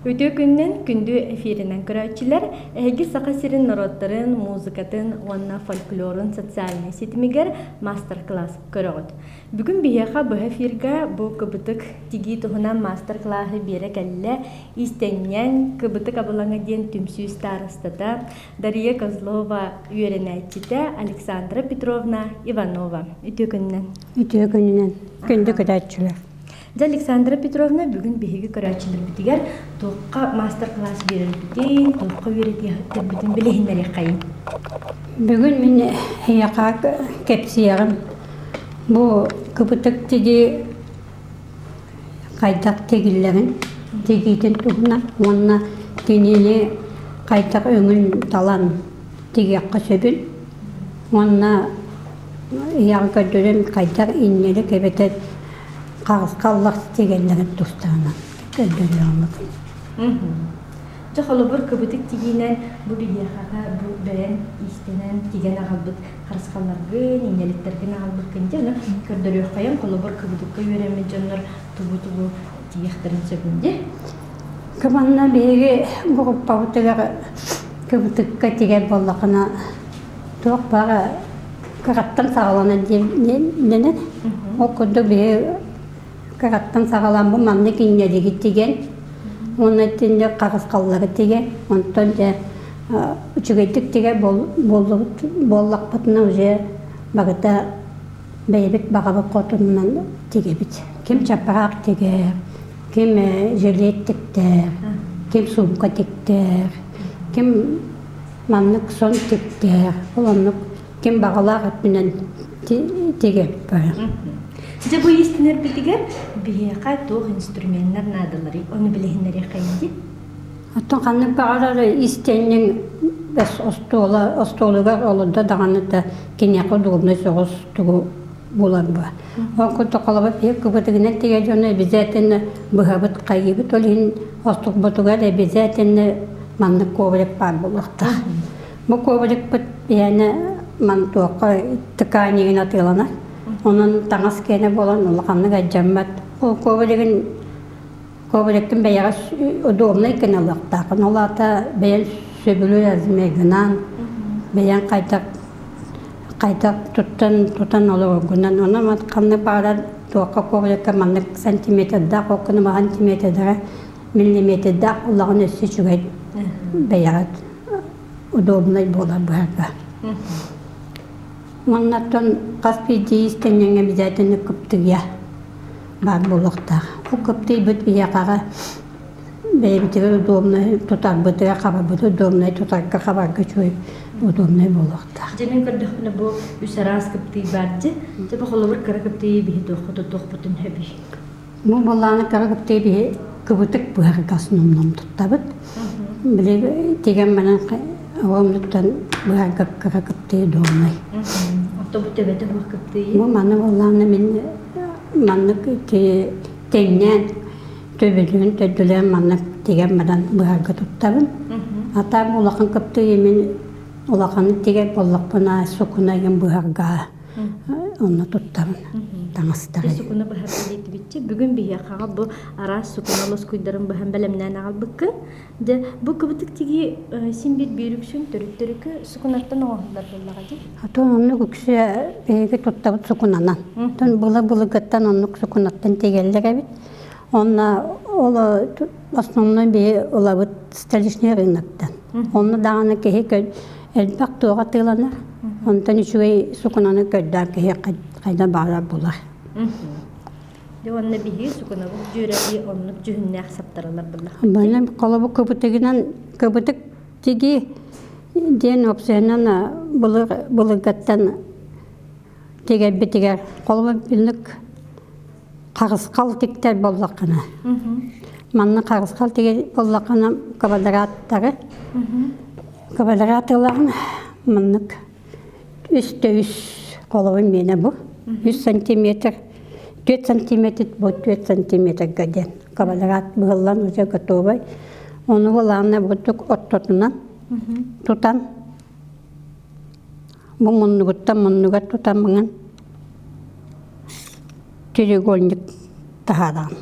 Өтө күннен күндү эфиринен көрөчүлөр эги сакасирин народтарын, музыкатын, онна фольклорун социальный сетимигер мастер-класс көрөгөт. Бүгүн бияха бу эфирге бу кыбытык тиги тухунан мастер-классы бере келле истеннен кыбытык абылаңа ден түмсүү старостата Дарья Козлова үйренәйтчите Александра Петровна Иванова. Өтө күннен күндү көрөчүлөр. Александра Петровна бүгін беги көрөчүлөр битигер тоққа мастер-класс берер битин, тоққа үйретиһи бүтүн билехиннери кайын. Бүгүн мен яка кепсиягым бу кыбытык тиги кайдак тегиллерин тегитин тугуна онна денени кайдак өңүн талан тигиякка сөбүн онна яга дөдөн кайдак иннели кебетет Қаллақ тегенлерін тұстағынан көндірі алмадым. Жоқылыбыр көбітік тегенен бұл бейхаға бұл бәрін истенен теген ағалбыт қарысқаларғын, инеліктерген ағалбыт көнде, көрдірі қайын қолыбыр көбітікке өреме жонлар тұбы-тұбы тегектерін сөбінде. Көманна бейге бұғып бауытыға көбітікке tegen болақына тоқ бағы қыраттан сағаланы денен, ол күнді бейге Караттан сағалан бұл манны кенелігі теген, оны тенде қағысқалары теге, онтан же үчігейтік теге боллақ бұтына уже бағыта бәйбік бағабы қотынынан теге біт. Кем чапырақ теге, кем жерлет тектер, кем сумка тектер, кем манны сон тектер, кем бағалақ өтінен теге бәрі. Сиде бу истинер битигер бияка тоқ инструменттер надалары, оны билехиннери кайынды. Аттан канны багалары истеннен бес остолугар олунда даганы кенеко дурны согус тугу буларба. Оку токалабы пек кыбытыгынан теге жоны бизетен быгабыт кайыбыт олин остук ботугар бизетен манны коврек бар булакта. Бу коврек бит яны ман тока тканигин атылана. Onun tangас kene bolan ulaqanlık ajammat. O kovalegin beyağa odorna iken alaqtaqın. Olata beyan söbülü yazmeginan, beyan qaytaq tutan olur günan. Ona matqanlık bağlar toqa kovalegin manlık santimetrda, qoqını ma santimetrda, milimetrda ulağın ösü çügay beyağa odorna bolar barga. Маннаттан каспиди истеннен обязательно көптүгө бар болоктар. О көптөй бүт биякага бейбитер удобный тутар бытыга каба бүт удобный тутарга каба көчөй удобный болоктар. Жемин көрдөкүнө бу үсарас көптөй баржы, жеби холобур кара көптөй бихи тох бутун хэби. Му болланы кара көптөй бихи кыбытык быгаргас номном туттабыт. Биле деген менен Оғымдықтан бұғарға кара көптей доғымай. Отобы төбеті бұға көптей? Бұл маны болғаны мен маны теңнен төбелігін төділер маны деген мадан бұғарға тұттабын. Ата болақын көптей мен олақаны деген болақпына сұқына еген бұғарға оны тұттабын. Таңыстары. Сұқына бұғарға дейті бітті. Бүгін бияқаға бұл ара сұқына лос көйдерін бұған бәлемнен ағал бұққын. Бұл көбітік теге сен бір бүйріксін түрік-түрікі сұқынаттан оғылдар болаға де? Атын оны көксі бейгі тұттабыт сұқынанан. Бұлы ғыттан оны сұқынаттан тегелдер әбет. Оны основной бейі олабыт столичный рыноктан. Оны дағаны кеге әлбақ тоға тыланар. Онтан үшігей сұқынаны көддар кеге қайда бағар болар. Онна бихи сұқына бұл жүрәбі онлық жүхінне ақсаптаралар бұлар. Бұны қолабы көбітік теге ден опсайынан бұлығаттан тегер бітігер қолабы білік қағысқал тектер боллақына. Манны қағысқал тегер боллақына кабадараттары. Кабадараттыларын маннық үсті-үс қолабы мені бұл. 100 сантиметр, 4 сантиметр, 4 сантиметр гаден. Кабадарат бұғылан уже готовый. Оны ғылағына бұдық оттотынан тұтан. Бұл мұннығыттан тұтан бұған треугольник тағадан.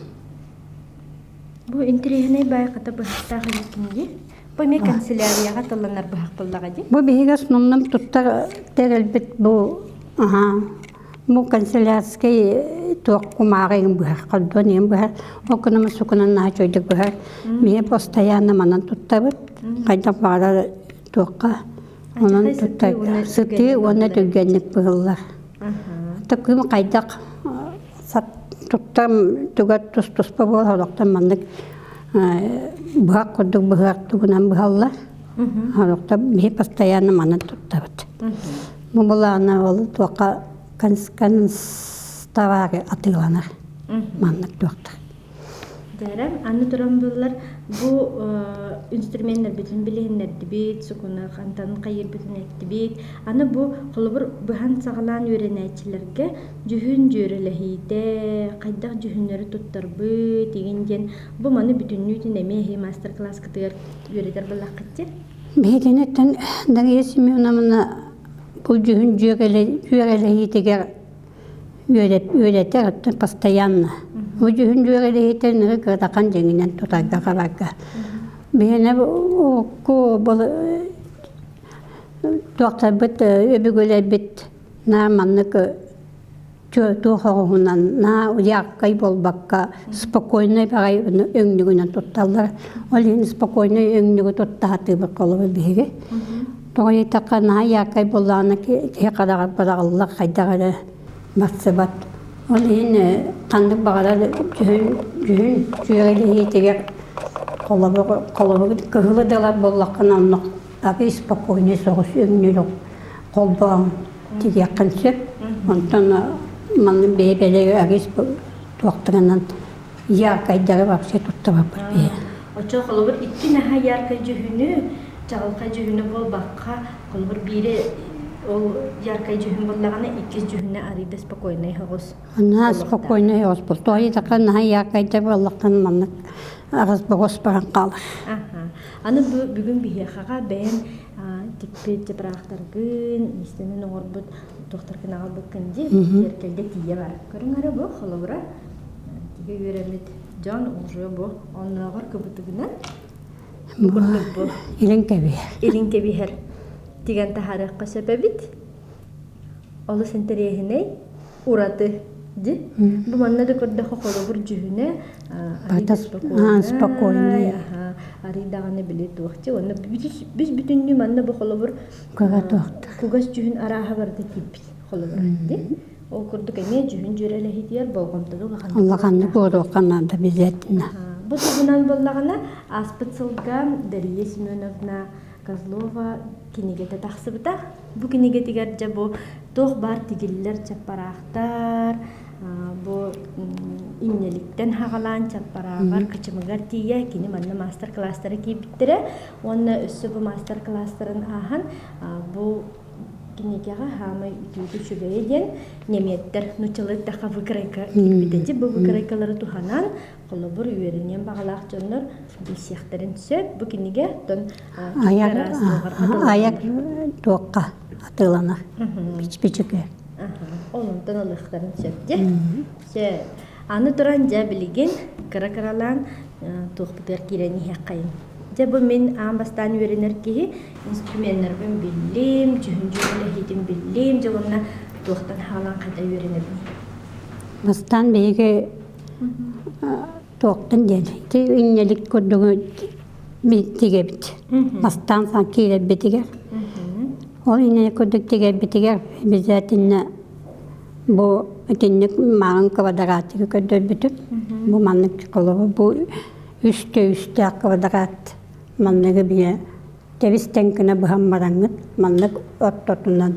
Бу интерьерный байката бахтагы икинди. Бу ме канцелярияга талланар бах булдага ди. Бу бигас нумнам туттар терелбит бу бу канцелярский туак кумарыгын бах каддонем бах окунам сукунан начойдык бах ме постоянно манан туттабыт кайда бара туакка онан туттар сыты оны түгенник буллар. Такым кайдак сат туттам тугат тус бабол халыктан мандык бах кодук бах тугунан бахаллар. Халыкта ме постоянно манан туттабыт. Бу буланы ол туакка канставары атыланар. Маннык туактар. Дәрәм, аны туран буллар бу инструменттер битен билгәннәр дибет, сукуна хантан кайыр битен әйтибет. Аны бу кылбыр бахан сагалан өйрәнәчләргә җүһүн җөреләһидә, кайдак җүһүннәре туттарбы дигәндән бу маны бүтүннүтен әмәһи мастер-класс кытыр өйрәтер булак китте. Беденеттен Дарья Семеновна бу җүһүн җөреләһидәгә өйрәтер постоянно. Бу җүһүн җөреләһидән гырдакан җиңнән тутарга карарга. Бене ко бул доктор бит өбүгөле бит нормальнык tuhundan na yakay bolbakka spokojno bagay öngünün tuttallar. Olin spokojno öngünü tuttahatı bir kolu biri. Toy takana yakay bollana ki kadar Allah kaydağı basbat. Olin tanıdık bagara cühün cüheli diye kolu kıhılı dalar bollakana onu. Tabi spokojno soğuk öngünü kolbağım diye yakınsıp. Ondan manın bebeleri arız doktorundan yarkayları vakşe tuttu vapır beye. Oça kolubur iki naha yarkay cühünü, çağılkay cühünü bol bakka, kolubur biri o yarkay cühün bollağına ikiz cühünü arıydı spokoynay hoğuz. Ana spokoynay hoğuz bol. Toğu takar naha yarkayları bollağından manlık arız boğuz baran kalır. Anı bugün bir yakağa ben tipi cepraqtargın, istenin oğurbut doktor kınağı bakınca yerkelde tiye var. Körün ara bu, xolabura. Tiye göremedi. Can uğruyor bu. Onlara kıbıtıgınan. Bukurluk bu. İlin kebiher. İlin kebiher. Tigan taharıqqa sebebit. Olu senteriyehine uğradı. Bu manna da kurda xolabur cühüne. Spokojnay. Arıdağını bile tuğçı. Biz bütünlüğü manna bu xolabur. Kugas cühün araha vardı tipi xolabur. O kurdu kene cühün jürele hitiyar bolğamtadı. Allah'ın boru kananda bizetine. Bu tuğunan bollağına aspıtsılgan Darya Semyonovna Kazlova kinigete taqsıbıta. Bu kinigete gerçe bu toğ bar tigiller çaparaqtar. Bu innelikten hağalan çaparagar kıçımıgar tiye kini manna master classları ki bittire. Onna üssü bu master classların ahan bu kinigega hama ütüydü şübeyden nemetler nuçalı taqa vıkrayka biteci bu vıkraykaları tuhanan kolobur üyerinen bağlaq jonlar bilsiyakların söp bu kinige ton ayak tuaqqa atılanar. Biçbiçike. Onundan alıqların söpti. Anı turanca bilgin kara-karalan tuğbutar kireni haqqayın. Bu men ambastan öğrenir ki instrumentler ben bildim, cühüncüyle hidim bildim, cevabına tuğtan halan kadar öğrenir. Bastan bege tuğtan değil. Te ünyelik kurduğu bittige bit. Bastan sanki bittige. O ünyelik kurduk tige bittige bizatinne bu tinnik mağın kavadaratı kadar bitir. Bu manlık kolu bu üstte kavadat. Manlığı bir devisten kına buhammarangıt, manlık ottotunan,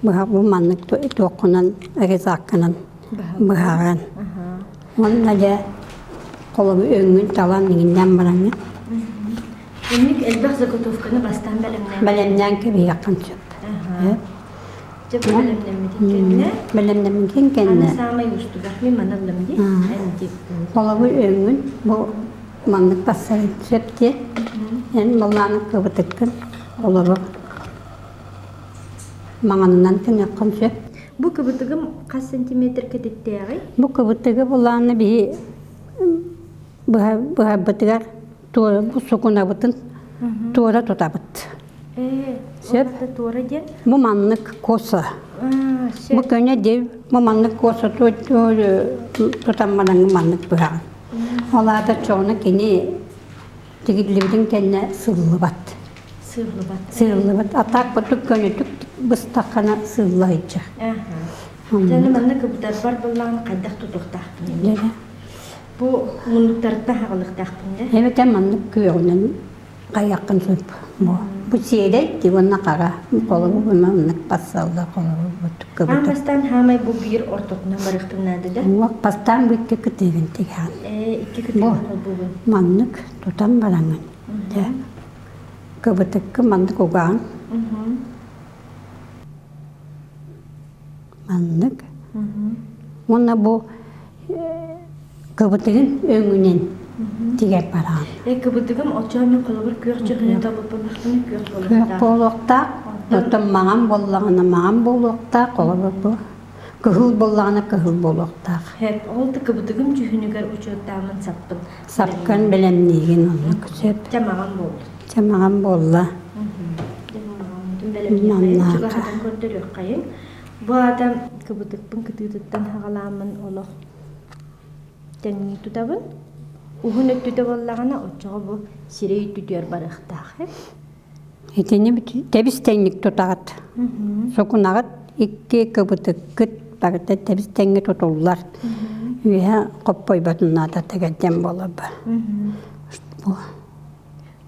bu manlık dokunan, rezakınan, buharan. Onunla da kolu öngün talan niginden barangıt. Önlük elbaq zakotovkanı bastan belemden. Belemden gibi yakın çöp. Cep belemden mi kendine? Belemden mi kendine? Anasama yustu bakmi manalım di. Kolu öngün bu manlık basarın çöpti. Yani mallarını kıvıtıkkın olur. Mağanından tüm yakın çöp. Bu kıvıtıgım kaç santimetre kadetti ağay? Bu kıvıtıgı mallarını bir бытыгар бу сукунабытын туора тутабыт. Сеп туора де. Бу маннык коса. Бу көне дев бу маннык коса тутаммадан маннык быган. Олада чоңна кини тигилибидин кенне сыллыбат. Сыллыбат. Атак бутук көнөтүк быстакана сыллайчы. Тәне маннык кыбытар бар булган кайдак тутуктак. Бу мундуктарда хагалыктакпын да. Эбетен маннык күйөгүнөн каяккын сөп. Бу сиэдей дивонна кара. Колу маннык пассалда колу бутук кыбыт. Хамастан хамай бу бир ортотуна барыктынады да. Уак пастан бу икки кытыгын тиган. Икки кытыгын бугун. Маннык тутан бараңын. Кыбытыккы маннык уган. Маннык. Онна бу кыбытыгын өңүнен тигеп баран. Кыбытыгым очамын кылыбыр күйөк жыгыны табып бармактын күйөк болуктак. Күйөк болуктак, отон маған боллагына маған болуктак, колобur бу. Кыхыл боллагына кыхыл болуктак. Хеп, олды кыбытыгым жүхүнүгөр учуттамын саппын. Сапкан белемнигин онна күсеп. Жамаган болду. Жамаган болла. Чугахатын көрдөрүк кайын. Бу адам кыбытыкпын кытыытыттан хагаламын олох. Тенни тутабын. Ухун өттүтө боллагана очого бу сирей түтөр барыктак. Этени тебис теңник тутагат. Сокунагат икки кыбытык кыт барыта тебис теңге тутуллар. Үе коппой батынада тегеден болобу.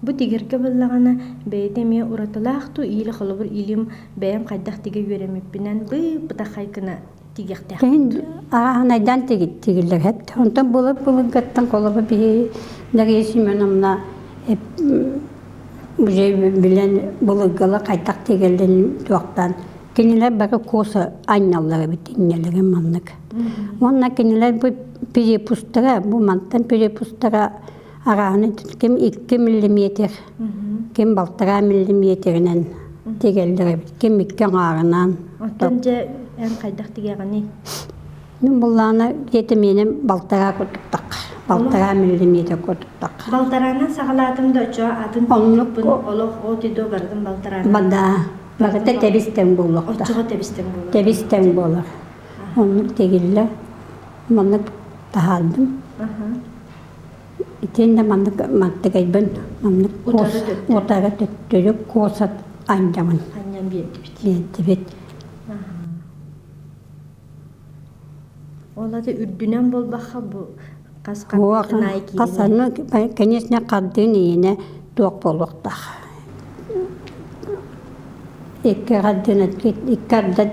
Бу тигерке боллагана бейтеме уратылаакту ийли холобур илим бэм кайдак тиге юремиппинен бытахайкына тигектак. Анайдан тигиллер хет. Онтан болуп булгаттан колобу би нагесименамна уже билен булгала кайтак тигелден туактан. Кинилер бары коса айналлары битиннелери маннык. Онна кинилер бу перепустара, бу мантан перепустара араны кем 2 мм, кем 1,5 мм тигелдер, кем 2 арынан. Отонже эн кайдак тигегани. Мен булланы жетеменем 1,5 кутуктак. 1,5 мм кутуктак. Балтаранан сагалатымда очо атын оннукпун олох отидо бардым балтарана. Бада, багыта тебистен болуктак. Очого тебистен болук. Тебистен болук. Оннук тегилле маннык тахалдым. Итенде маннык маттыгайбын, маннык отары төттөрүп косат анжамын. Аньям биетти бит. Олады үрдүнен болбаха бу каскан айки. Касаны, конечно, каддын ийине туак болуктак. Икки каддат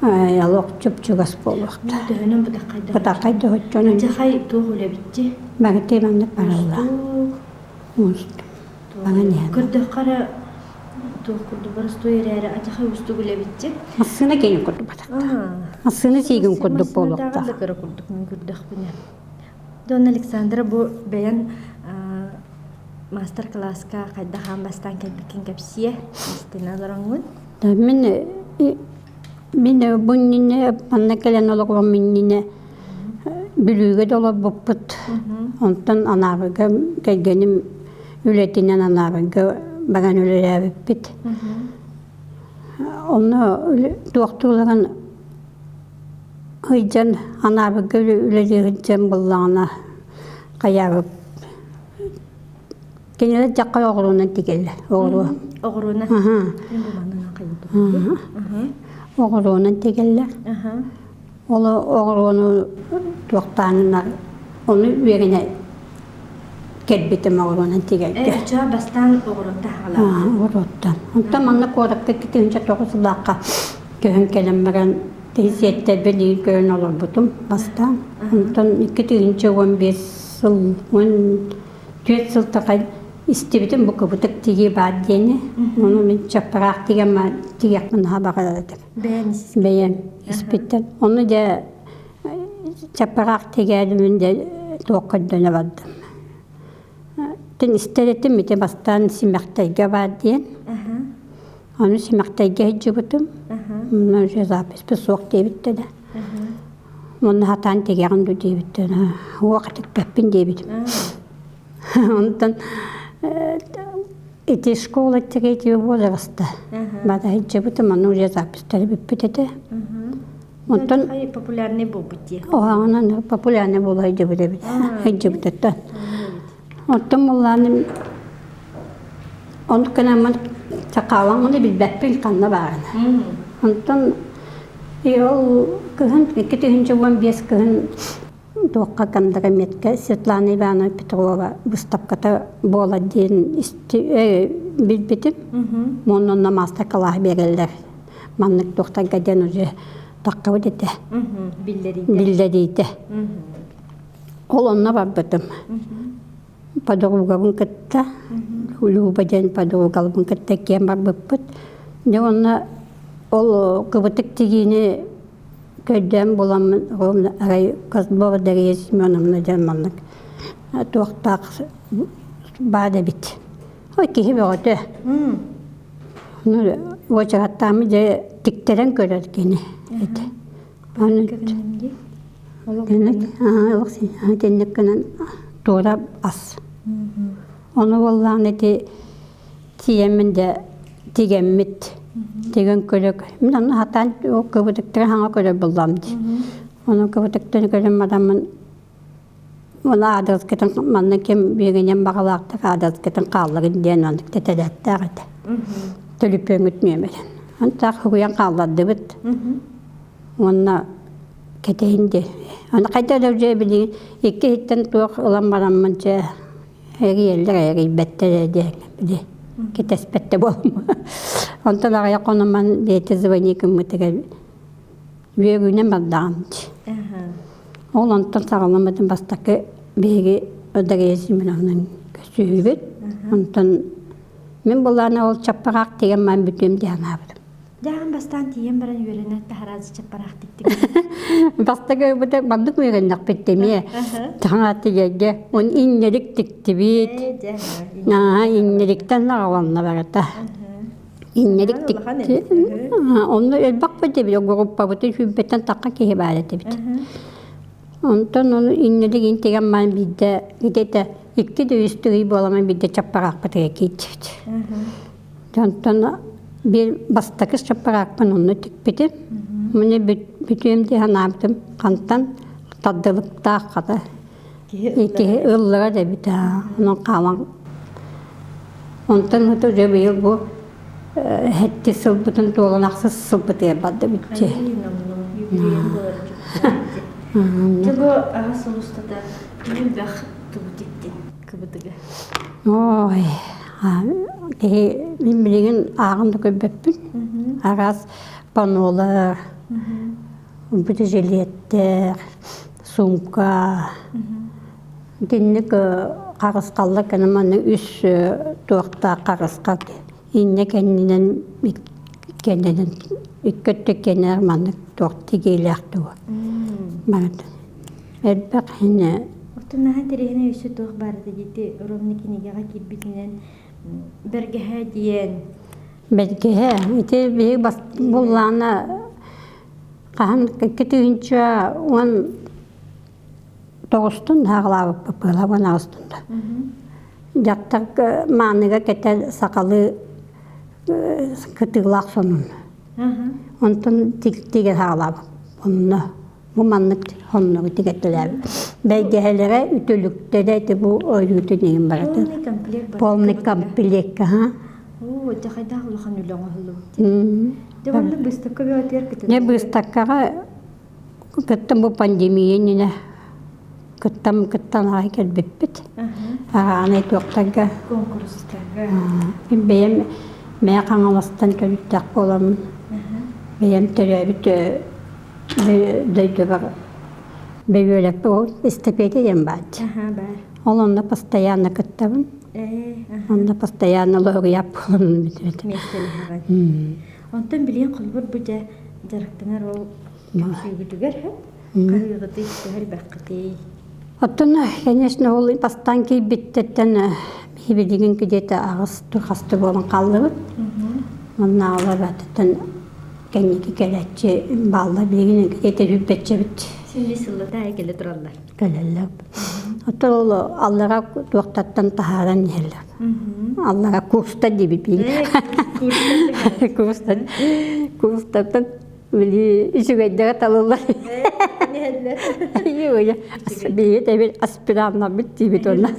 ялок чуп-чугас болуктак. Дөнөн бутакайда. Бутакайда хотчонун. Жахай тугуле битти. Магыты маннык баралла. Муст. Багане. Көрдө кара тугулду барыс туйрары ажахай устугуле битти. Масына кене көрдү батак. Масына сийген көрдү болуктак. Дагы көрдүк мен көрдүк бине. Дон Александра бу бен мастер-класска кайда хамбастан келбекин кепсие. Истина зарангын. Да мен буннине маннакеленолого миннине бүлүгө доло боппут. Онтон анабыга келгеним үлетинен анабыга баган үлелебиппит. Оны доктурларан ыйжан анабыга үлелегенчен буллана каябып. Кенеле жакка огуруна тигеле. Огуруна. Мен бу манына кайды. Огуруна тигеле. Ола огуруну доктанына onu üyerine kelbetime oğlanın tigeldi. Çoğa bastan oğlutta hala. Oğluttan. Ondan manna kodak kekitince 9 dakika köhün kelimlerin teziyette beni görün olur butum bastan. Ondan 2 15 yıl 14 yıl takay istedim bu kabutuk tigi badiyeni. Onu ben çaparak tigema tigekmen habaradım. Beğen ispitten. Onu da çaparak tigedim de tokaddana vardım. Ten istedim mi de bastan simaktayga badiyen. Onu simaktayga hiccubutum. Onu cezapes pesok debitte de. Onu hatan tigeğin de debitte. Vakit pepin debitim. Онтон эти школы третьего возраста. Бада хиджабыты ману уже записали биппетете. Онтон популярный бобути. оғаңынан популярный болай жабыды бит. Хиджабыты. Онтон мулланы онт канаман чакалаң оны билбеппин канна барына. Онтон ол кыһын 2015 кыһын туаққа кандыра метке Светлана Ивановна Петрова выставката бола ден билбетим. Монон намаста калах берелер. Маннык тоқтарға ден уже таққы өдеті. Биллерейді. Ол онна барбытым. Подругабын кытта. Люба ден подругабын кытта кен барбыппыт. Не онна ол кыбытык тегені көйден боламын арай Казбова Дарья Семеновна Дерманнык. Туақтақ бады бит. Ой, кейі бөғыты. Очағаттамы де тіктерен көрер кені. Теннік кінен тура ас. Оны болған еті тиемін де тегенмет. Деген көрек. Мен оны хатан көбітіктері хаңа көрер болдамды. Оны көбітіктері көрем адамын оны адырыз кетін манны кем бергенен бағалақтық адырыз кетін қалығын ден ондық тетелетті ағыды. Төліпен өтмемеден. Антақ хүгіен қалады бұд. Оны кетейінде. Оны қайта өлеу білген. Екі хиттен туық ұлан барамын че әгі елдер әгі бәттері деген. Кетеспетті болым. Онтан ағая қоныман бейті звони күмітіге бүйегінен бардағымды. Ол онтан сағаламадың бастақы бейгі Дарья Семеновнаның көсүйбет. Онтан мен боларына ол чаппарақ деген мән бүтем деген абыдым. Дәғын бастан тиен баран үйренетті харазы чаппарақ диктік. Бастақы өбіді бардық үйреннақ беттеме. Таңа тегеге. Он иннелік тікті бет. Иннеліктен ағаланна барата. Иннелік тікті. Оны өлбақ бөте бет. Группа бұты жүббеттен таққа кейі бәрі бет. Онтан оны иннелік интеген мән бидді. Гедеті ikki de üstüğü bolamın bir de çaparak pataya geçti. Ondan bir bastakız çaparak ben onu tükpedim. Bunu bütün diye yaptım. Kantan tadılık daha kadar. İki yıllara da bir daha onun kalan. Ondan öte bir yıl bu hette sılbıtın dolanaksız sılbıtı yapadı bitti. Tabii ağız olusta da bir bak tuğdettin kıbıdığı. Oy, ben bilgin ağında köpüppün. Ağız panolar, bütüceletler, sumka. Dinlik ağız kallı kanımanın üst tuğda ağız kaldı. İnne kendinden kötü kenar manlık tuğda geylerdi o. Elbette yine. Ortada terihine üstü tuğ bardı gitti. Romnikini yağa kibbitinden bergehe diyen. Bergehe. İşte bir bas bulana kahan kütüğünce on doğustun ağlavıp papıla on ağustunda. Yaktak manıga ketel sakalı kütüğlak sonun. Ondan tige ağlavıp onu. Bu manlık onları tükettiler. Belgelere ütülükte de bu öylüydü diyeyim bana. Polnik komplek. Oo, daha da ulukan ulan oldu. Devamlı bıstakka bir öter kıtı. Ne bıstakka kıttım bu pandemiye yine kıttan aykel bippit. Anay toqtaga. Konkurstaga. Benim meğan alastan çocuktak olamın. Benim terabit Дойдувар бевелек о эстепете дем бат. Олонда постоянно кыттабын. Онда постоянно логияп болон бит. Онтан билен кылбыр бүдө жарыктыңар ол көйгүтүгөр ха. Кайгыты иштер бакыты. Оттон, конечно, ол пастан ки биттеттен бибидигин кидете агыс турхасты болон калдыбыт. Онна алар баттан Kendiki keletçi balla bilgini ete hübbetçe bit. Şimdi sıllıda egele durallar. Gelellep. Отол Аллара туактаттан тахаран нелер. Аллара курста дибипин. Курстаттан били ишүгэддәгә талылар. Юя. Бие дә аспиранна бит дибит онна.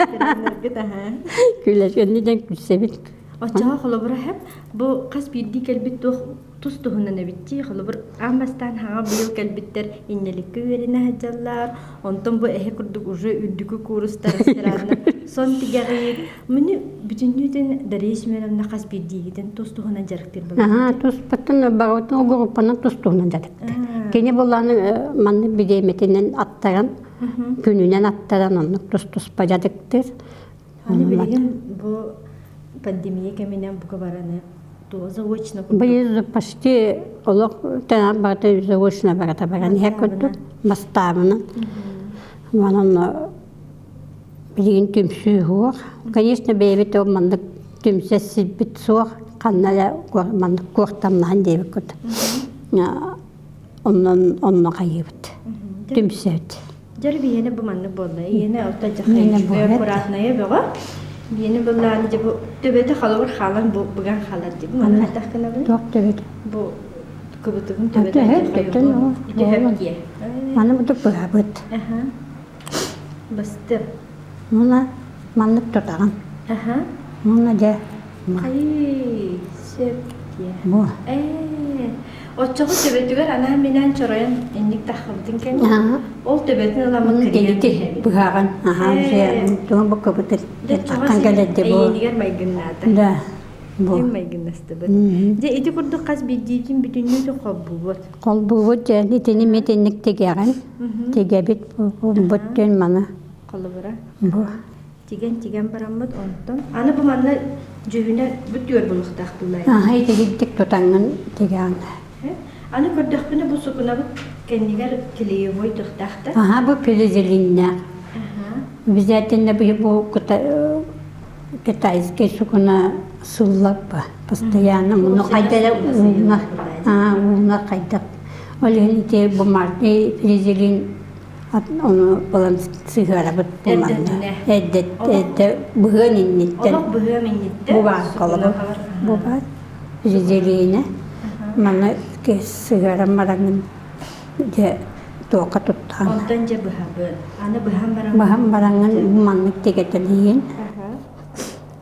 Күләшкәннән күсәбит. Очаға холобыр әп, бұл қас бірді кәлбет тұс тұхынан әбітті, холобыр амастан хаға бұйыл кәлбеттер иннеліккі өріне әджалар, онтын бұл әхе күрдік ұжы үрдікі курыстар астыранны. Сон тігәғейік, мұны бүтіндерден дәрейш мәлімді қас бірді егіден тұс тұхынан жарықтыр бұл. Тұс бұттын бағытын ғұрыппана тұс тұхынан жарықтыр. Кені боланы манны бідейметінен аттаран, күнінен аттаран онық тұс бажадықтыр. Аны білген бұл пандемия кеменен буга бараны то заочно. Быйыз почти олох тана бата заочно барата баран якоту маставына. Манан билген түмсү хур. Конечно, бебет мандык түмсәс бит сур каннала мандык кортамнан деп кот. Оннан кайыбыт. Түмсәт. Жар бияне бу манны болду. Йене алта жакай куратная бага. Yeni bunlar önce bu töbete halıvır halan bugan halar gibi. Mana atakına bu. Yok töbete. Bu kubutuğun töbete hayır. İki hep ye. Mana bu da bırakıt. Aha. Bastır. Mana manlık tutan. Aha. Mana da. Ay sep ye. Bu. O çok töbetüger ana menen çoroyan indik tahıldın kendi. Ol töbetin alamı kırıyor. Bırakın. Aha şey. Tuğun bu kubutun. Akan geldi bu. Ayeniger maygınladı. Da. Bu. Hem maygınlaştı bu. Ce iti kurdu kas bildiğin bütünlüğü de kabubot. Kabubot yani teni metinlik tegerin. Tegebit bu bütün mana. Kalabura. Bu. Tigen paramut ondan. Ana bu manla cühüne bütüyor buluk taktılar. Aha ite gittik tutanın tegerin. Ana kurdu bu sukuna bu kendiler kiliyi boy taktı. Aha bu pelizelinler. Обязательно bu китайский сукуна суллап постоянно муну кайдара уна кайдак. Олен ите бу марки фризелин onu балан сигара бут булманды. Эдде бүгөн инниттен. Олок бүгөн иннитте. Бу бар калабы. Бу бар. Фризелине. Мана ке сигара мараңын де тока туттан. Ondan ce buhabı. Ana buham barang. Baham barangan manlık tegeteliyin.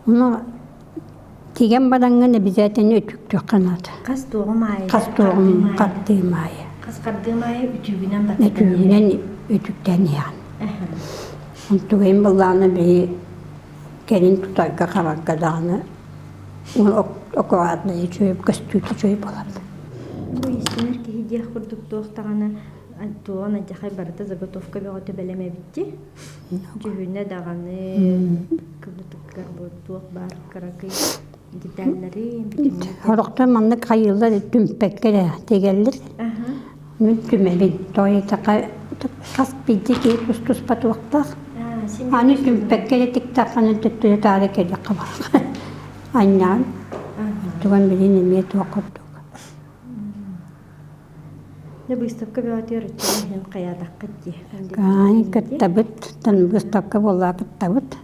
Onu tegen barangan bizaten ötüktü kanadı. Kas doğum ayı. Kas doğum kattığım ayı. Kas kattığım ayı ütübünen batı. Ötüğünen ötükten yan. Ontuğun bulağını bir gelin tutarga karakadağını. Onu okuadını içiyip kastütü çöyüp oladı. Bu istenir ki hediye kurduk doğuştağını Tuğana jahay barata zagotovka begote beleme bitti. Cühüne dağını, kıvırtıklar bu tuğuk bar, karakay, gitarları, bütün. Horukta manlık hayırlar tümpekle tegelir. Tüme bin, toyu taka kas bildi ki tus patuaklar. Hani tümpekle tik takanı tuttuğu tarih edek kabar. Annem, tuğan bilin emniyet vakıttı. Ne bu istabka bir atıyor için hem kayadak kıttı. Kay kıttabıt, tan bu istabka bolla kıttabıt.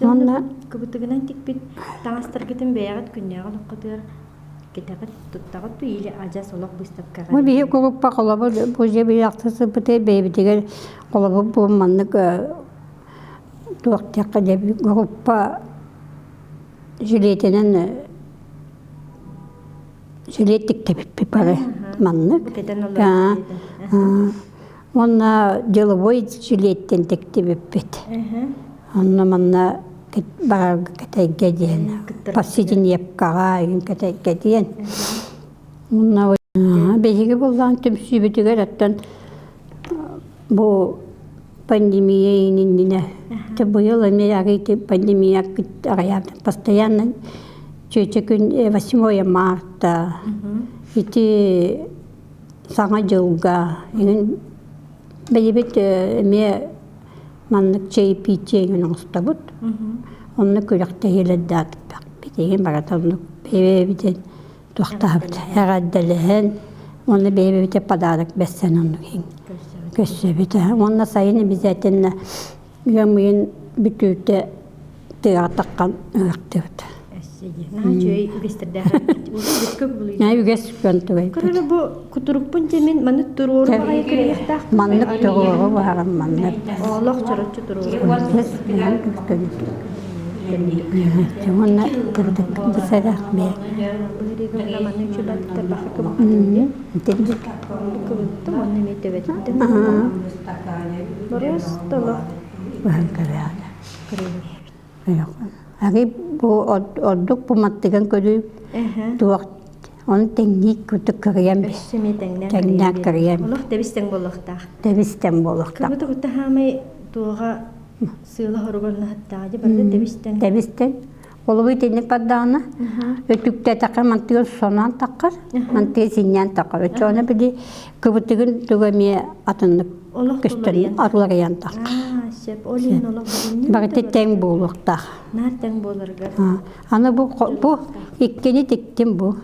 Onda kıbıtıgınan tik bit tanastır gittim beyagat günyağı lokatır. Kitaqat tuttaqat bu ile aja solak bu istabka. Bu bir grupa kolabı bu je bir yaktası bite beybitige kolabı bu manlık tuaqtiqa de bir grupa jiletenen jiletik tepip para manlık. Ona деловой жилеттен тектебip bit. Ona manna бар кетайге диен. Пассидин япкага ин кетайге диен. Ona беге булган төмсүбүтүгөр аттан бу пандемия ининне. Те быйыл эмеге пандемия агаяп постоянно чөчө күн 8 марта ити саңа жылга ин бейбит эме маннык чейп ичеген остабыт. Onu kürekte hilede atıp bitegen baratanlık bebe biten tuhtahıp herhalde onu bebe bite padarak bessen onu göçse bite. Onunla sayını biz etenle Ямын бүтүтэ тыатаккан ыктыбыт. Наһа чөй үгестердә. Бүткөк булый. Я үгес көнтүгэй. Көрөлө бу кутурукпун жемин маны турууру багай кырыяктак. Маннык туругу барам маннык. Олох чорочу турууру. Без мен күскөн. Жаманна кырдык дисәдә бе. Быйрыгы маны чөбәт табакы кып. Тендик. Кыбытты маны метебетте. Барыстала. Баһанкара. Аги бу оддук пуматтыган көдү туак он техник күтүк кырыям бе. Теңнәк кырыям. Олох дебистен болохтак. Дебистен болокта. Кыбыты гыта хамай туга сыйла хоргорна хаттаажы барды дебистен. Дебистен олубу теңнек паддааны өтүктә такыр мантыгын сонан такыр мантыгы синнән такыр. Өчөне биди кыбытыгын түгәме атынып көстөн атлар янтак. Сеп олин олох. Багыты тең болокта. Нартен боларга. Аны бу иккени тиктим бу.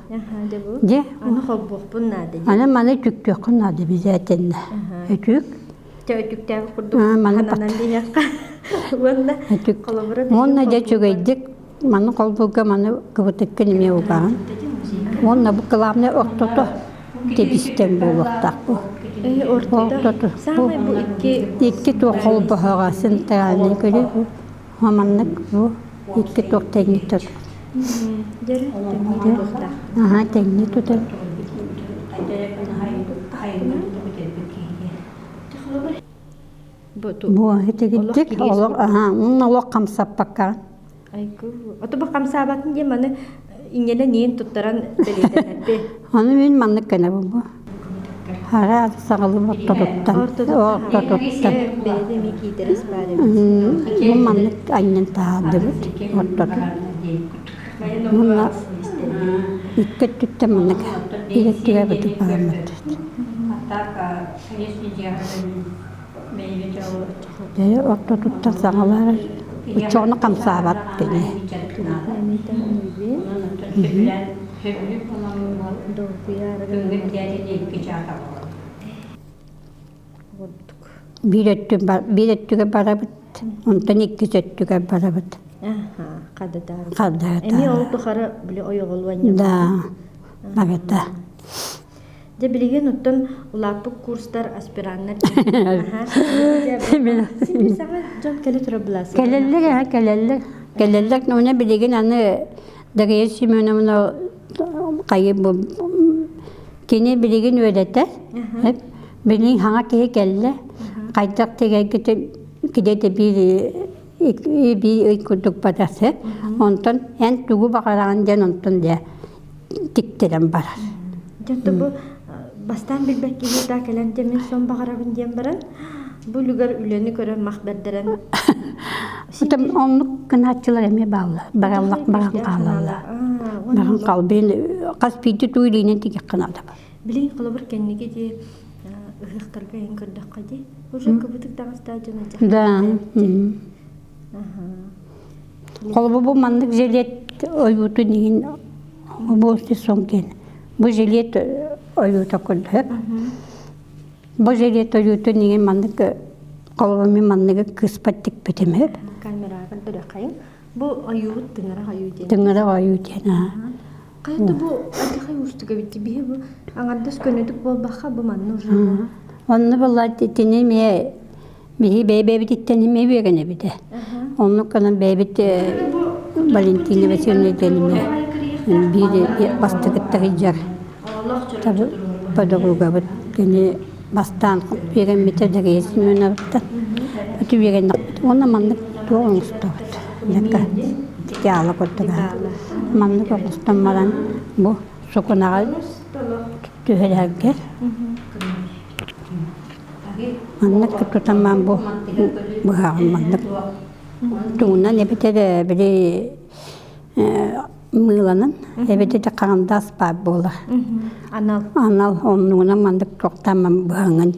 Де бу. Де Аны хоббукпун нады. аны маны түктөк нады бизәтен. Өтүк. Төтүктәге курдук. Маны Анан диякка. Ванда колобра. Монна да чөгәйдик. Маны колбуга маны кыбытык неме уган. Монна бу кыламны октото. Дебистен болокта бу. Ортото. Самай бу Икки то колбагасын тәне көрү бу. Хаманнык бу икки то тәңни тот. Дәре тәңни тохта. Аха тәңни тотар. Бу хетегидик олог аха олог камсап баккан. Айку. Ото бу камсабатын де маны иңеле нен туттаран белетенде. Аны мен маннык кана бу. Хара сагылып оттотта. Оттотта. Беде ми кидерес баде. Бу маннык айнын таады бут. Оттотта. Мунна икки түттә маннык. Илеттиге бит барамат. Дәй оттотта сагалар. Учоны камсабат кене. Бирэттүгө барабыт. Онтан икки сөттүгө барабыт. Аха, кадатар. Кадата. Эми ол тухары биле ойголуан. Да. Багата. Де билеген оттон улаппык курстар аспираннар. Аха. Син сага жан келе тура буласы. Келеллер, нуна билеген аны дагы Семеновна кайып бу кене билеген өйдәтә. Билен хаңа кеге келде. Кайтак теге кидете би курдук батасы. Онтон эн тугу багараган ден онтон де тиктерен бар. Жонто бу бастан билбек кеге да келенде мен сон багарабын дем баран. Бу люгар үлени көрө махбердерен. Отом онлук кыначылар эме баалы. Бараллак баран калалар. Баран кал бен каспийти туйлыйнен тиге кынада. Билин кылыбыр кеннеге де ыхтарга эн көрдөк кади. Уже кыбытык дагыста жана жак. Да. Колбу бу мандык желет ойбуту неген босты сонкен. Бу желет ойбута көрдөк. Бу желет ойбуту неген мандык колбу мен мандыгы кыспаттык бетеме. Камерага дөрөкайын. Бу аюут тыңара аюут. Тыңара аюут. Кайты бу атыкай устуга битти бие бу аңардас көнөдүк болбакка бу манны уже. Онны булла тени ме бии бебе биттени ме бегене бите. Онну канан бебит Валентина Васильевна денеме. Бири бастыгыттагы жар. Табы подруга бит кени бастан беген метрдеге есимена битта. Өтү беген онна мандык тоңстот. Нека тиала коттага. Мандык остаммаран бу соконага төһөләргә. Мандык тутаман бу мандык. Туна не бите бири мыланын эбете де кандас бар бола. Анал оннуна мандык токтаман баңын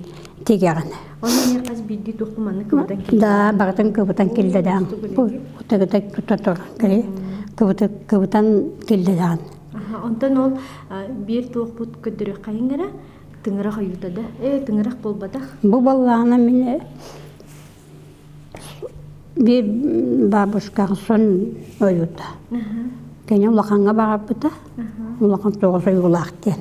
тегерен. Оны не каз бидди токуманы кыбытан келди. Да, багытан кыбытан келди да. Бу утагыта тутатор кре. Кыбытан келди да. Онтон ол бир тоқпут көдөрө кайынгара тыңыра хаюта да. Тыңырак болбада. Бу балланы мен bir babuşka son oyuta. Kene ulaqanğa barabıta. Ulaqan toğusu yulaqten.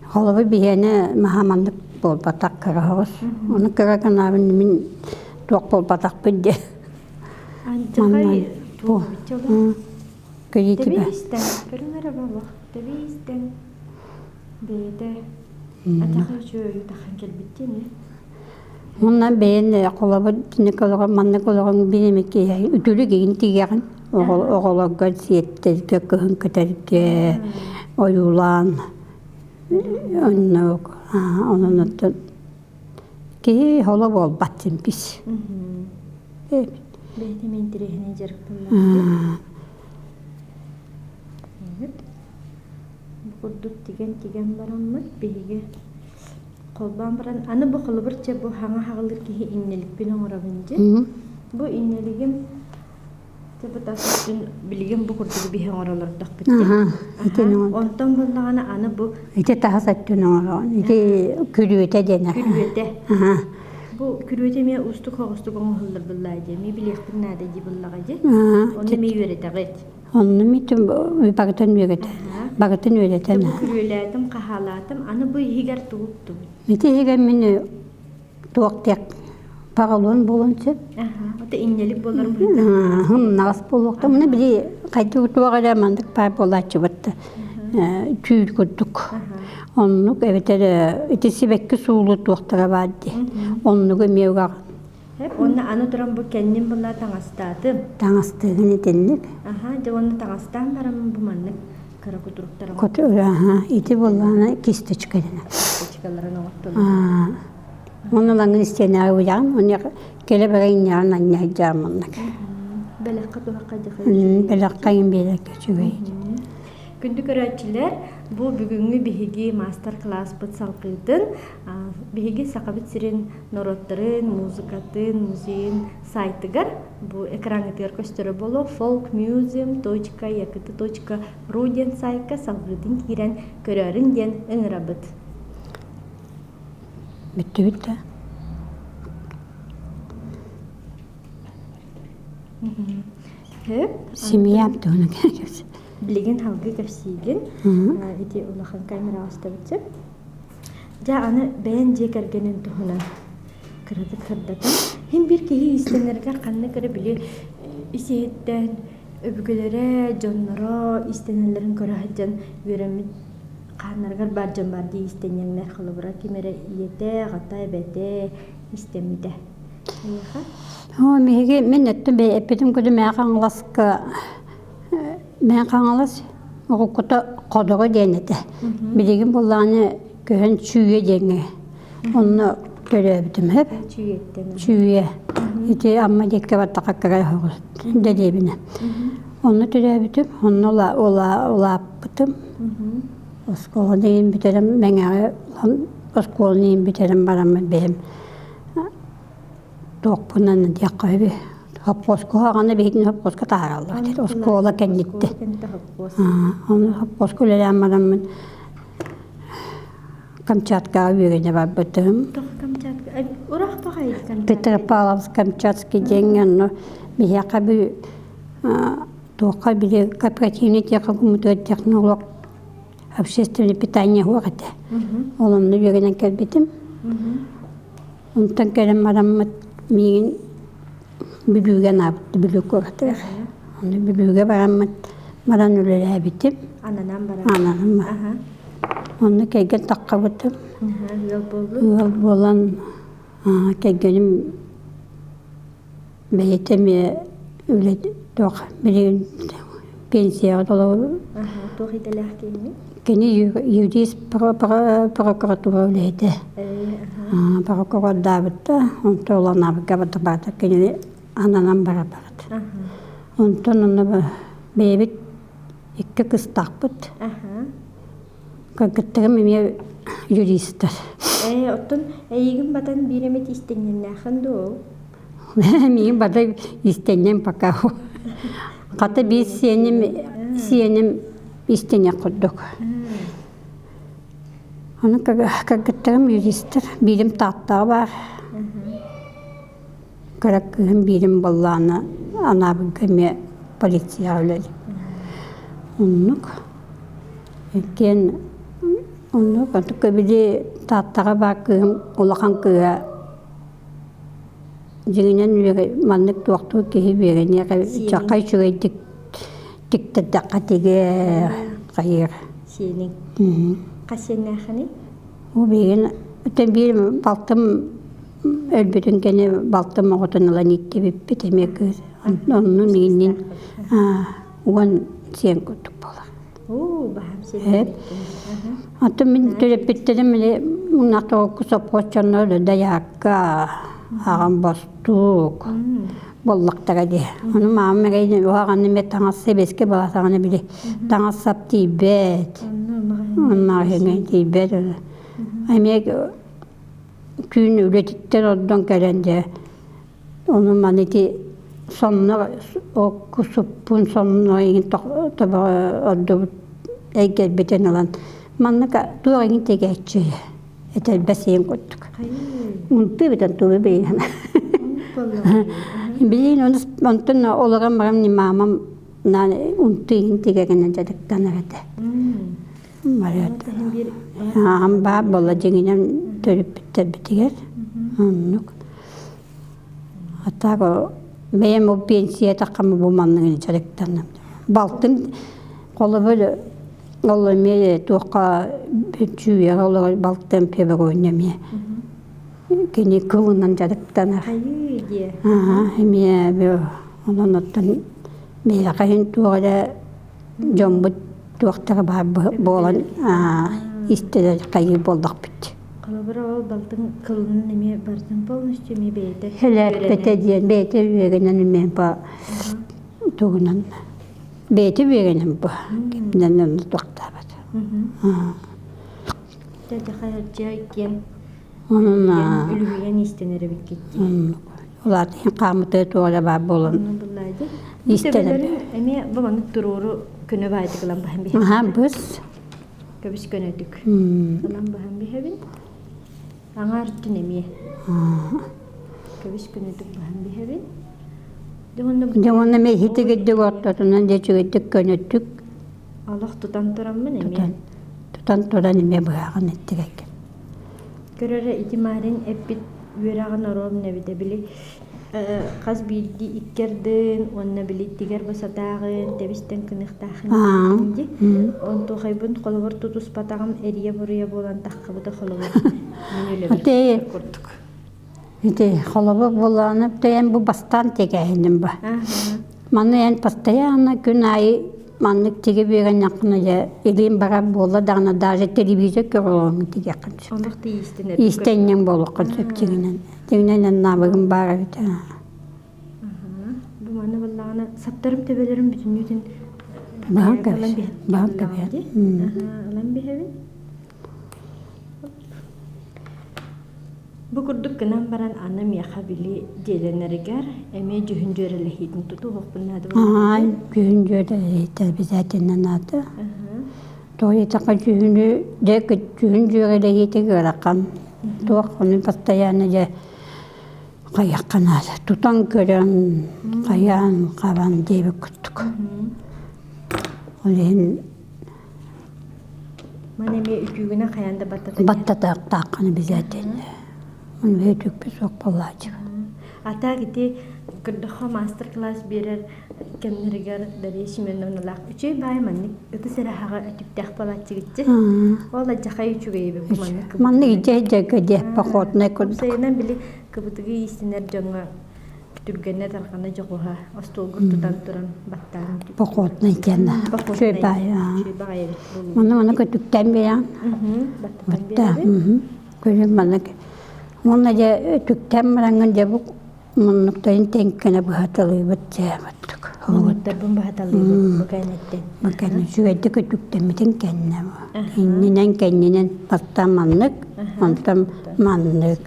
Halabi bihene mahamanlık bol batak kırağız. Onu kırağın abin min toq bol batak bildi. Antaqay tuğ bitçola. Kıyıtı Tabii be. isten. Görünmere baba. Tabii isten. Beyde. Ataqay şöyle taxan kelbittin mi? Ondan beğen kolabı tinek olarak manlık olarak bilemek ki ütülü giyin tigerin. Oğulağa siyettezge kıhın kıterge oyulan. Onun adı ki hala bol batsın biz. Evet. Beyde men direhine jarık bullar. Evet. Bu kurduk tigen baranmak beyge. Kolban baran anı bu kılıbırça bu hana hağılır ki innelik bin oğrabınca. Bu inneligim tabi tasın bilgim bu kurduğu bir oralar bitti. Ondan bundan anı bu. İşte daha sattın onu. İşte külüete dene. Külüete. Bu külüete mi ustuk onu hıldır billaydı. Mi bilektin nade cibillağı. Onu mi öğreteğet. Onu mitim bakıtan öğreten. Bakıtan öğreten. Bu külüeledim, kahaladım. Anı bu higer tuğuptu. İşte higer mini tuğaktek. Paralon bolunca. O da innelik bolarım burada. Nas bolukta. Bunu bile kaydı tuğağa ramandık par bolaçı battı. Tüy kurduk. Onluk evet itisi bekki suğulu tuğaktara vardı. Onluk emiyuğa. Hep onu anı duran bu kendim bunlar tanıstadım. Tanıstığını denlik. De onu tanıstan param bu manlık. Kara kuduruktara. Kotu iti bolana kiste çıkarına. Çıkalarına ottu. Onu langın isteyenler uyan. Onu kelebeğin yarın anlayacağım onluk. Belakka tuhakka dıkı. Belakkayın belak geçiyor. Gündük öğrenciler bu bugünkü bihigi master class salqıydın. Bihigi saqabit sirin norotların, muzikatın, muzeyin saytıgar. Bu ekran etigar köstörü bolu folkmuseum.yakıtı.ru den sayka salqıydın kiren körörün den ıngırabıt. Bitti. Hep Simi yaptı onu. bilgin halgı görseygen. İti ulaqan kamera astabıtı. Ja anı beğen jekergenin tuhuna. Kırdıktan. Hem bir kehi istenerger kanına göre bile iseyetten öbügelere, jonlara istenenlerin körahıcan yöremit kanlargar barcan bardi istenyenler kılıbıra kimere yete, gata, bete istemide. Mehege men ettim be epedim kudu men kangalas okuta kodogo denete. Biligin bollarını köhen çüye denge. Onu görebildim hep. Çüye. İti amma dekke battaka kara hoğuz. Dedebine. Onu görebildim. Onu ola yaptım. Oskola deyin biterim. Ben oskola deyin biterim baramı benim. Dokpunan diyakabi. Happosko hağına behitin happosko tarallar dedi. Oskola kenditti. Onu happosko lelenmadan Kamchatka yürüyene var batım. Kamchatka. Urak bakaydı Kamchatka. Petropavlovsk, Kamchatski dengen bir yakabi тоққа били кооперативный технолог общественное питание хората. Оламны беренен келбетим. Онтан келем мараммат миин бүлүгө набытты бүлүк көрөтөр. Оны бүлүгө бараммат маран үлеле битим. Ананан бара. Ананан бар. Оны келген таққа бытым. Үөл болан келгеним бейтеме үле тоқ бирин пенсия толу. Тоқ ителах кени. Кени юридис прокуратура үлейді. Прокурор дабытта, онтолан абыга бата кени ананан бара барат. Онтон оны бейбит икки кыз тақпыт. Кагыттырым еме юристтер. Оттон эйгин батан биремет истеннен ду. Мен бата истеннен пока. Ката biz сеним истене курдук. Onu kagıttırım юристтер, bilim tahtları var. Kırakın birim ballarını anabın kemi polisiya öyle. Onluk. Ken onluk atık bir tahtağa bakım olakan kıya. Jiginen üye manlık doktor ki verene çakay şöyle dik dakikatige hayır. Senin. Kaçena hani? O beyin öten bir baltım elbette gene baltım oğutunalan itti bir temek onun minin ulan sen kutuk bala. Oo, baham senin. Hep. Hatta min terapetlerim bile nakta kusapoçanlar da yakka ağam bastuk. Bollakta diye. Onu mamere o ağanı metangas sebeske bağırsanı bile. Tangas sapti bet. Onlar hemen tibet. Emek gün üretitten oradan gelende onun maneti sonuna o kusupun sonuna in tabi orada egel beten alan manaka duvarın teketçi etel besin koyduk. Untu biten tuğu beyan. Bilin onu ondan olarak benim ni mamam nane untu in tekenen dedik tanırdı. Mariat. Hamba bola jenginen törüp bitiger. Onluk. Hatta o benim o pensiye takımı bu manın içerikten. Baltım kolu böyle olmaya toka bütçüye olarak baltım pebe oynamaya. Kini kılından çarıktan. Hayır diye. Hemiye bir onun attan bir kayın tuğla jambut tuğla boğan istedi kayı bolduk bitti. Kalabara ol baltın kılının neme barzın bolmuş cemi beyde. Hele bete diyen bete üyegenen men pa tuğunan. Bete üyegenen bu. Kimden tuğla bat. Dedi hayatça iken Onun ölüyen istenere bitkitti. ular kamutu tuğla ba bolun. Onu bulaydı. İstenem. Emi babanın dururu köne baydı kılan baham bir. Aha biz. Köbüş könedük. Kılan baham bir hevin. Angar tünemi. Köbüş könedük baham bir hevin. Devonda me hiti giddik ortasından geçi giddik könüttük. Allah tutan turan mı nemi? Tutan turan ime bırakın ettik. Görere itimarin epit verağın orom nebide bili. Kaz bildi ikkerdin, onna bili tiger basatağın, tebisten kınıktağın dedi. On toğaybın kolabor tutus patağım eriye buraya bolan takkabı da kolabor. Öyle bir kurduk. Hiti kolabor bolanıp da en bu bastan tekehendim bu. Manı en pastaya gün ayı manlık tege bir yakınca elim bara bolla dağına daje televizyon görüyorum tege yakınca. Onluk da istenir. İstenyen bolu konseptinin. Teginen nabagın bara bit. Bu manı vallana saptarım tebelerim bütün yüzün. Alan bir hevin. Bu kurduk gınan baran anam yakabili jeleneriger eme cühüncörele hidin tutu hokpunnadı. Cühüncörele hidin bizatinden adı. Doğru taka cühünü de cühüncörele hidin görakam. Doğru onun pastayanıca kayakan adı. Tutan gören kayan kavan diye kuttuk. Olen maneme üçügüne kayanda battata. Battata takkanı bizatinden. Onu büyüdük bir sok ballacı. Ata gitti kırdığa master class birer kendiler dari şimenden olak. Üçü baymanlık. Öte serahaga atiptah balacı gitti. Ola cakay üçüge bu manlık. Manlık cehcege diye pakot ne kurduk. Sayınan bili kıbıtıgı istener canğa Türkçe'ne tarkana jokuha. Astolgur tutan turan battan. Pakot ne kenna. Şöyle bay. Onu kötükten bir yan. Batta. Kötü manlık. Onunla tükten marangın cebuk manlıkların tenkene bahatalığı batacağım battık. Manlıkların bahatalığı bakaynetten. Bakaynet sürekli kötükten miten kendine var. İnninen kendinen batta manlık, ondan manlık.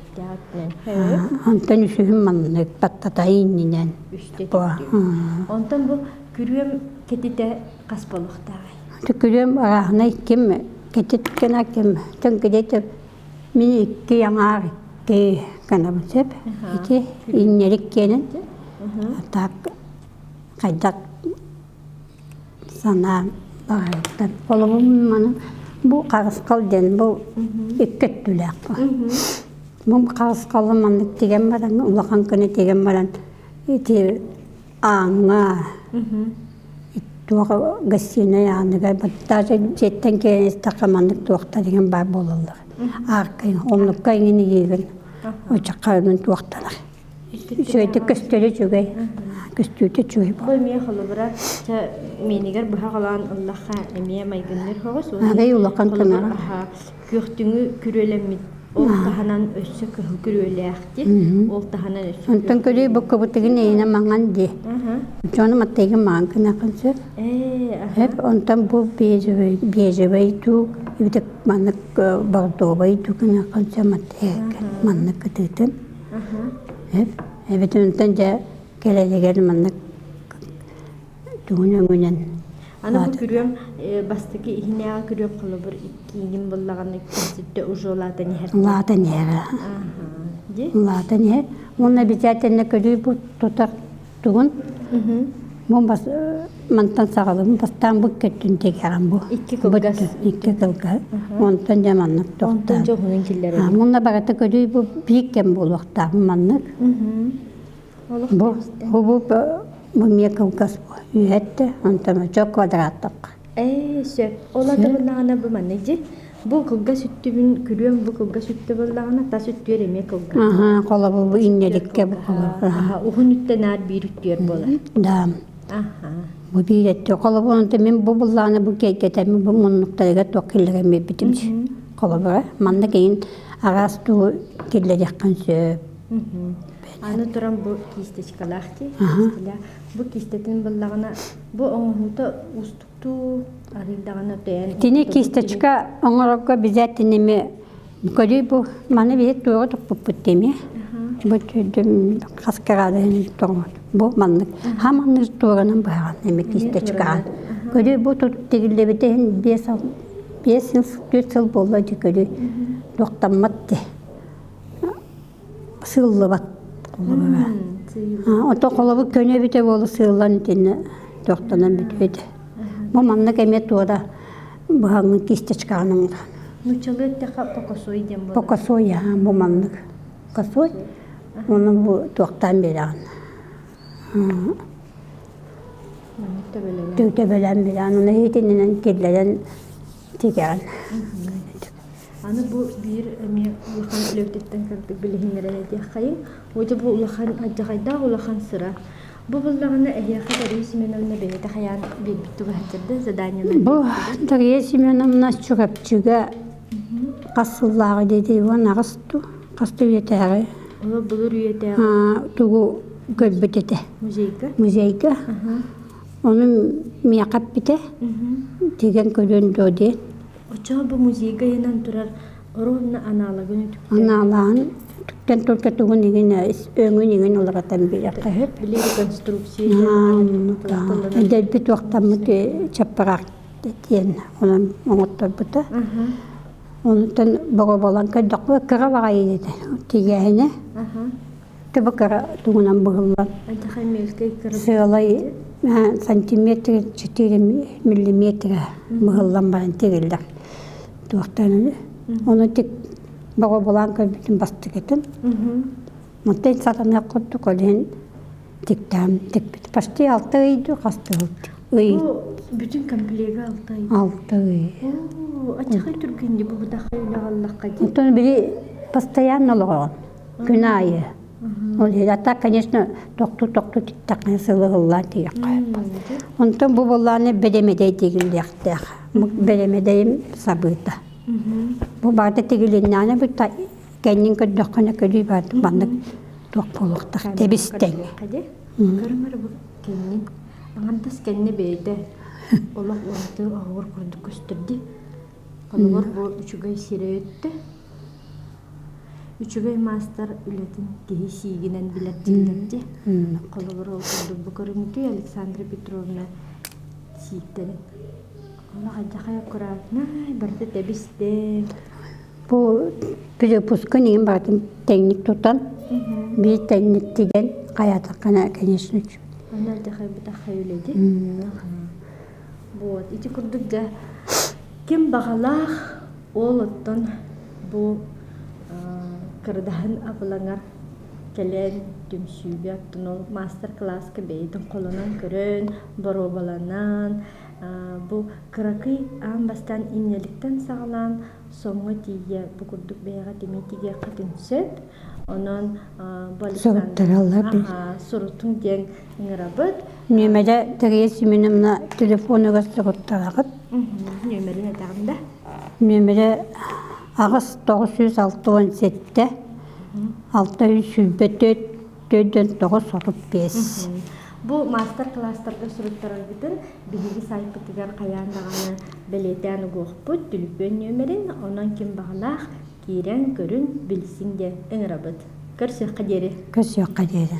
Ondan üsühün manlık, batta da inninen. Ondan bu kürüyem ketite kaspalıkta. Kürüyem arahına kim ketit kena kim. Tön kedete mini iki yanar. канабын сөп. Ити иннерик кенен. Так кайдак сана багыттан. Колубум маны бу кагыскал ден бу иккет түләк бу. Бу кагыскалы мандык деген баран, улахан көне деген баран. Ити аңа. Туга гостиная яныга даже жеттен кейін стакамандык туакта деген бар болалар. Аркайын, онлукка иңини егін. Очаққарының туақтанар. Сөйті көстөлі жүгей. Көстөйті жүгей бұл. Бұл мие қылы бұра, менігер бұға қалан Аллаға әмие майгыннер хоғыз. Ағай улақан кынара. Көқтіңі күрелемет. Ол таханан өссі күрелі әқті. Ол таханан өссі күрелі. Онтан көрей бұл көбітігін eyіне маңан де. Жоны маттайғын маған кынақын сөп. Hep ondan bu bejebey tu ibtek manık bardobay tu kana konsemat manık kıtıtın. Hep evet ondan da geleceğin manık tuğuna günen. Ana bu görüyorum bastaki ihneya görüyorum kalabır ikinin bullağını kesitte ujolatı niher. Lata niher. Lata niher. Ona bizaten ne görüyor bu tutak tuğun. Mon bas mantan sağalım bastan bu kötün tekeran bu. İki kılgaz. İki kılgaz. Ondan zamanlık doktor. Ondan çok onun killeri. Bununla bagata görüyor bu büyükken bu vakta manlık. Bu miye kılgaz bu. Üyette ondan çok kvadratlık. Söp. Ola da bullağına bu manıcı. Bu kılga süttübün görüyorum bu kılga süttü bullağına ta süttü yerime kılga. Aha kola bu innelikke bu kola. Uhun ütte nar bir üttüyor bola. Dam. Bu bir etti. Kola bu ondan ben bu bullağına bu keketemi bu munluklarıga tokillerime bitimci. Kola bu. Manlık eyin ağaz tuğu kirlecekkan söp. Anı duran bu kistechkalaxti. Bu kistetin bullağına bu onuhuta ustuktu arıldağına dayan. Tini kistechka onurakka bize tinimi görüyor bu manı bir tuğu tukpuput demi. Bu tüydüm kaskaradığını tuğu. Bu manlık. Ha manlık tuğunun bağın emi kistechka. Görüyor bu tutup tegilde bitehin 5 yıl 4 yıl boladı görüyor. Doktanmattı. Sığıllı bat. Ото колобу көне бите болу сыылан тине доктанан бүтөйдү. Бу маннык эме туода багын кистечканын. Нучалы тека покосой дем бу. Покосой я бу маннык. Косой. Оны бу доктан беран. Төтө белен беран. Оны хетинен келлерен тиган. Аны bu bir ulakan löktetten kırdık bilhinlere diye kayın. Oca bu ulakan acayda ulakan sıra. Bu bullağını ehya kadar Семеновна бейте хаян bir bitti bu hatırda zadanyalar. Bu Дарья Семеновна чугапчыга касыллагы dedi ona касту. Касту yeter. Ola bulur üyete. Tugu gölbetete. Muzeyga. Onun miyakap bite. Tegen kölündü diye. Oca bu muzeyga yanan durar. Orunna analagını tüktü. Analağın tükken tülke tuğun egine, öngün egine olağatan bir yakka hep. Bile rekonstruksiyon. Delbet vaktamı çaparak diyen olan oğutlar buta. Ondan bağı balan kadıqlı kıra bağayı dedi. Tigahine. Tıbı kıra tuğunan bağılan. Sığalay santimetre 4 milimetre bağılan bağın tigildir. Tuğuktanını. Onu tek bağı balan bütün bastık etin. Mutlaka satana koyduk olan tekten tek bit. Başta 6 aydı kastı oldu. Bu bütün komplege 6 ay. 6 ay. Açıkay Türkiye'de bu da hayırlı Allah kadir. Ondan biri постоянно olan günahı. Oluyor. Hatta конечно doktor tiktakın sığılırlar diye. Ondan bu bollarını belemede değildir. Belemedeyim sabırda. Bu barda tegilin bu ta kendin kadakana kadar barda bandık doktorlukta tebisten. Karımlar bu kendin andas kendine beyde Allah orada ağır kurduk gösterdi. Kalır bu üçügay sireyetti. Üçügay master ületin gihişiğinen biletçilerdi. Kalır oldu bu karımıtı Aleksandra Petrovna Sikterin. Allah acayip kuratna berarti tebiste. Bu перепуска неген бардым теңник тутан. Bir tengnik деген каятакана, конечно. Она дахай бутахаюледи. Вот, ити курдук да ким багалах олоттон бу кырдаһын абылаңар келен түмсүүгө тунул мастер-класс кебейтин колунан көрөн, боробаланан, бу кыракый амбастан имнеликтен сагалан соңго тие бу курдук бейга демитиге кытынсөт. Онон Соруттаралар сурутун ден ыңырабыт. Нөмере Терес минемна телефонуга соруттарагыт. Нөмерин этагында. Нөмере Агыс 967 634 Бу мастер-класстарда суруттаралбытын биһиги сайпытыгар каяндаганы белетен угуохпут түлүпөн нөмерин, онон ким багалах кирен көрүн билсин де ыңырабыт. Көрсөк кадери. Көсөк кадери.